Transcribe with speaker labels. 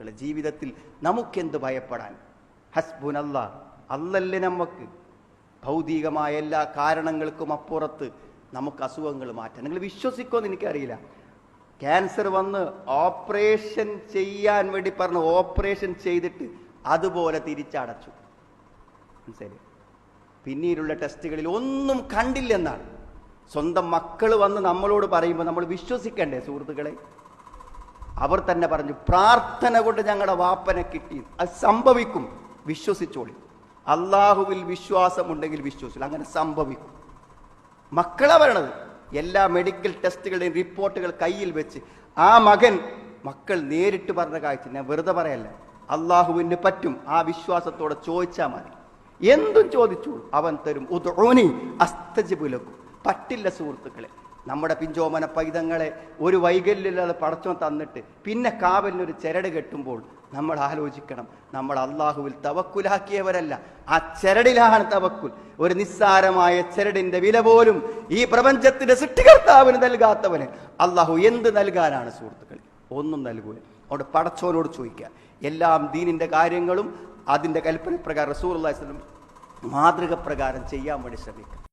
Speaker 1: ജീവിതത്തിൽ നമുക്കെന്ത് ഭയപ്പെടാൻ? ഹസ്ബുനല്ലാ, അല്ലല്ലേ നമുക്ക്. ഭൗതികമായ എല്ലാ കാരണങ്ങൾക്കും അപ്പുറത്ത് നമുക്ക് അസുഖങ്ങൾ മാറ്റാൻ. നിങ്ങൾ വിശ്വസിക്കുമെന്ന് എനിക്കറിയില്ല. ക്യാൻസർ വന്ന് ഓപ്പറേഷൻ ചെയ്യാൻ വേണ്ടി പറഞ്ഞു, ഓപ്പറേഷൻ ചെയ്തിട്ട് അതുപോലെ തിരിച്ചടച്ചു. മനസ്സിലായി? പിന്നീടുള്ള ടെസ്റ്റുകളിൽ ഒന്നും കണ്ടില്ലെന്നാണ്. സ്വന്തം മക്കൾ വന്ന് നമ്മളോട് പറയുമ്പോൾ നമ്മൾ വിശ്വസിക്കണ്ടേ സുഹൃത്തുക്കളെ? അവർ തന്നെ പറഞ്ഞു, പ്രാർത്ഥന കൊണ്ട് ഞങ്ങളുടെ വാപ്പനെ കിട്ടി. അത് സംഭവിക്കും, വിശ്വസിച്ചോളി. അള്ളാഹുവിൽ വിശ്വാസമുണ്ടെങ്കിൽ വിശ്വസിച്ചു, അങ്ങനെ സംഭവിക്കും. മക്കളാ പറയണത്. എല്ലാ മെഡിക്കൽ ടെസ്റ്റുകളുടെയും റിപ്പോർട്ടുകൾ കയ്യിൽ വെച്ച് ആ മക്കൾ നേരിട്ട് പറഞ്ഞ കാഴ്ച ഞാൻ വെറുതെ പറയല്ല. അള്ളാഹുവിന് പറ്റും, ആ വിശ്വാസത്തോടെ ചോദിച്ചാൽ മതി. എന്തും ചോദിച്ചു അവൻ തരും. ഉദ്ഉനി അസ്തജിബു ലക്കും. പറ്റില്ല സുഹൃത്തുക്കളെ, നമ്മുടെ പിഞ്ചോമന പൈതങ്ങളെ ഒരു വൈകല്യമില്ലാതെ പടച്ചോൻ തന്നിട്ട് പിന്നെ കാവലിനൊരു ചരട് കെട്ടുമ്പോൾ നമ്മൾ ആലോചിക്കണം, നമ്മൾ അള്ളാഹുവിൽ തവക്കുലാക്കിയവരല്ല, ആ ചരടിലാണ് തവക്കുൽ. ഒരു നിസ്സാരമായ ചരടിന്റെ വില പോലും ഈ പ്രപഞ്ചത്തിന്റെ സൃഷ്ടികർത്താവിന് നൽകാത്തവന് അള്ളാഹു എന്ത് നൽകാനാണ് സുഹൃത്തുക്കളെ? ഒന്നും നൽകൂല. അവിടെ പടച്ചോനോട് ചോദിക്കുക. എല്ലാം ദീനിന്റെ കാര്യങ്ങളും അതിന്റെ കൽപ്പന പ്രകാരം റസൂലുള്ളാഹി സ്വല്ലല്ലാഹു അലൈഹി വസല്ലം മാതൃക പ്രകാരം ചെയ്യാൻ വേണ്ടി ശ്രമിക്കുക.